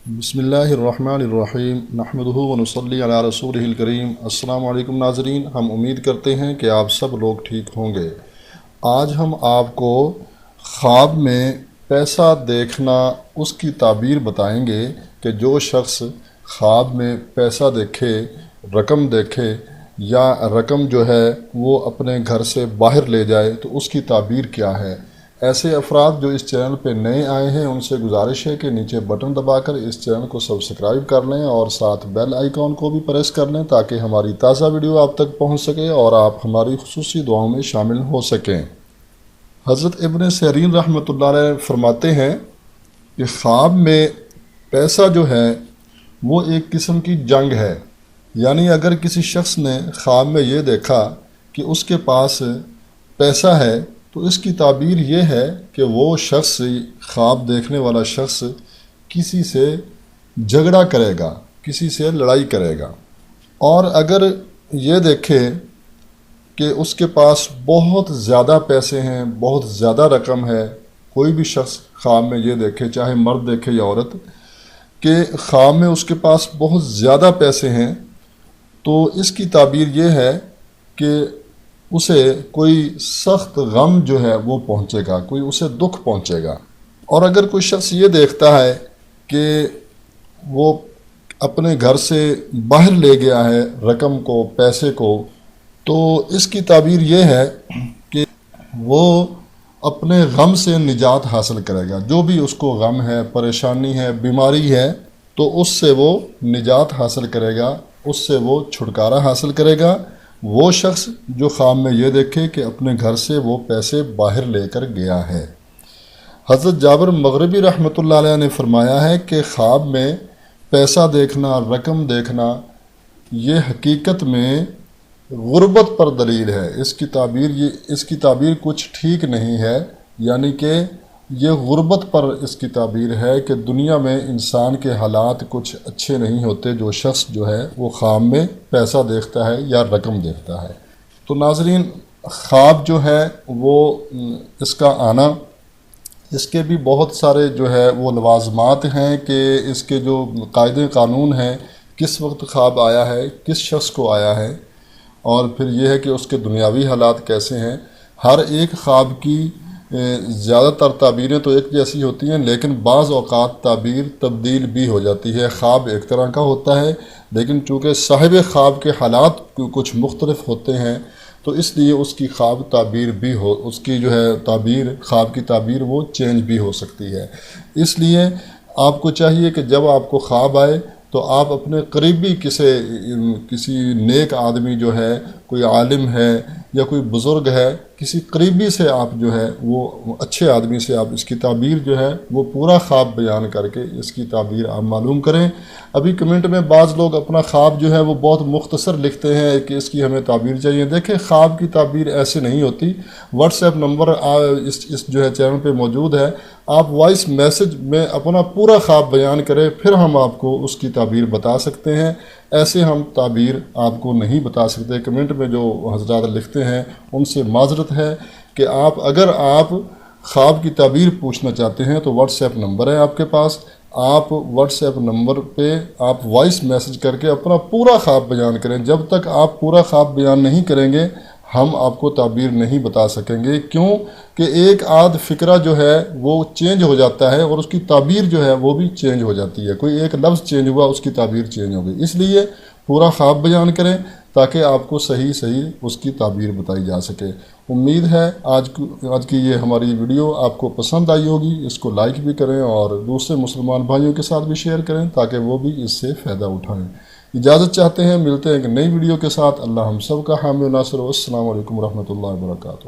بسم اللہ الرحمن الرحیم نحمدہ ونصلی علی رسولہ الکریم۔ السلام علیکم ناظرین، ہم امید کرتے ہیں کہ آپ سب لوگ ٹھیک ہوں گے۔ آج ہم آپ کو خواب میں پیسہ دیکھنا اس کی تعبیر بتائیں گے کہ جو شخص خواب میں پیسہ دیکھے، رقم دیکھے یا رقم جو ہے وہ اپنے گھر سے باہر لے جائے تو اس کی تعبیر کیا ہے۔ ایسے افراد جو اس چینل پہ نئے آئے ہیں ان سے گزارش ہے کہ نیچے بٹن دبا کر اس چینل کو سبسکرائب کر لیں اور ساتھ بیل آئیکن کو بھی پریس کر لیں تاکہ ہماری تازہ ویڈیو آپ تک پہنچ سکے اور آپ ہماری خصوصی دعاؤں میں شامل ہو سکیں۔ حضرت ابن سیرین رحمۃ اللہ علیہ فرماتے ہیں کہ خواب میں پیسہ جو ہے وہ ایک قسم کی جنگ ہے، یعنی اگر کسی شخص نے خواب میں یہ دیکھا کہ اس کے پاس پیسہ ہے تو اس کی تعبیر یہ ہے کہ وہ شخص، خواب دیکھنے والا شخص کسی سے جھگڑا کرے گا، کسی سے لڑائی کرے گا۔ اور اگر یہ دیکھے کہ اس کے پاس بہت زیادہ پیسے ہیں، بہت زیادہ رقم ہے، کوئی بھی شخص خواب میں یہ دیکھے، چاہے مرد دیکھے یا عورت، کہ خواب میں اس کے پاس بہت زیادہ پیسے ہیں، تو اس کی تعبیر یہ ہے کہ اسے کوئی سخت غم جو ہے وہ پہنچے گا، کوئی اسے دکھ پہنچے گا۔ اور اگر کوئی شخص یہ دیکھتا ہے کہ وہ اپنے گھر سے باہر لے گیا ہے رقم کو، پیسے کو، تو اس کی تعبیر یہ ہے کہ وہ اپنے غم سے نجات حاصل کرے گا۔ جو بھی اس کو غم ہے، پریشانی ہے، بیماری ہے، تو اس سے وہ نجات حاصل کرے گا، اس سے وہ چھٹکارا حاصل کرے گا۔ وہ شخص جو خواب میں یہ دیکھے کہ اپنے گھر سے وہ پیسے باہر لے کر گیا ہے۔ حضرت جابر مغربی رحمۃ اللہ علیہ نے فرمایا ہے کہ خواب میں پیسہ دیکھنا، رقم دیکھنا، یہ حقیقت میں غربت پر دلیل ہے۔ اس کی تعبیر کچھ ٹھیک نہیں ہے، یعنی کہ یہ غربت پر اس کی تعبیر ہے کہ دنیا میں انسان کے حالات کچھ اچھے نہیں ہوتے جو شخص جو ہے وہ خواب میں پیسہ دیکھتا ہے یا رقم دیکھتا ہے۔ تو ناظرین، خواب جو ہے وہ اس کا آنا، اس کے بھی بہت سارے جو ہے وہ لوازمات ہیں کہ اس کے جو قاعدے قانون ہیں، کس وقت خواب آیا ہے، کس شخص کو آیا ہے، اور پھر یہ ہے کہ اس کے دنیاوی حالات کیسے ہیں۔ ہر ایک خواب کی زیادہ تر تعبیریں تو ایک جیسی ہوتی ہیں، لیکن بعض اوقات تعبیر تبدیل بھی ہو جاتی ہے۔ خواب ایک طرح کا ہوتا ہے، لیکن چونکہ صاحب خواب کے حالات کچھ مختلف ہوتے ہیں تو اس لیے اس کی خواب تعبیر بھی اس کی جو ہے تعبیر، خواب کی تعبیر وہ چینج بھی ہو سکتی ہے۔ اس لیے آپ کو چاہیے کہ جب آپ کو خواب آئے تو آپ اپنے قریبی کسی نیک آدمی جو ہے، کوئی عالم ہے یا کوئی بزرگ ہے، کسی قریبی سے آپ جو ہے وہ اچھے آدمی سے آپ اس کی تعبیر جو ہے وہ پورا خواب بیان کر کے اس کی تعبیر آپ معلوم کریں۔ ابھی کمنٹ میں بعض لوگ اپنا خواب جو ہے وہ بہت مختصر لکھتے ہیں کہ اس کی ہمیں تعبیر چاہیے۔ دیکھیں، خواب کی تعبیر ایسے نہیں ہوتی۔ واٹس ایپ نمبر اس جو ہے چینل پہ موجود ہے، آپ وائس میسج میں اپنا پورا خواب بیان کریں، پھر ہم آپ کو اس کی تعبیر بتا سکتے ہیں۔ ایسے ہم تعبیر آپ کو نہیں بتا سکتے۔ کمنٹ میں جو حضرات لکھتے ہیں ان سے معذرت ہے کہ اگر آپ خواب کی تعبیر پوچھنا چاہتے ہیں تو واٹس ایپ نمبر ہے آپ کے پاس، آپ واٹس ایپ نمبر پہ آپ وائس میسج کر کے اپنا پورا خواب بیان کریں۔ جب تک آپ پورا خواب بیان نہیں کریں گے ہم آپ کو تعبیر نہیں بتا سکیں گے، کیوں کہ ایک آدھ فکرہ جو ہے وہ چینج ہو جاتا ہے اور اس کی تعبیر جو ہے وہ بھی چینج ہو جاتی ہے۔ کوئی ایک لفظ چینج ہوا، اس کی تعبیر چینج ہو گئی۔ اس لیے پورا خواب بیان کریں تاکہ آپ کو صحیح اس کی تعبیر بتائی جا سکے۔ امید ہے آج کی یہ ہماری ویڈیو آپ کو پسند آئی ہوگی۔ اس کو لائک بھی کریں اور دوسرے مسلمان بھائیوں کے ساتھ بھی شیئر کریں تاکہ وہ بھی اس سے فائدہ اٹھائیں۔ اجازت چاہتے ہیں، ملتے ہیں ایک نئی ویڈیو کے ساتھ۔ اللہ ہم سب کا حامی و ناصر ہو۔ السلام علیکم ورحمۃ اللہ وبرکاتہ۔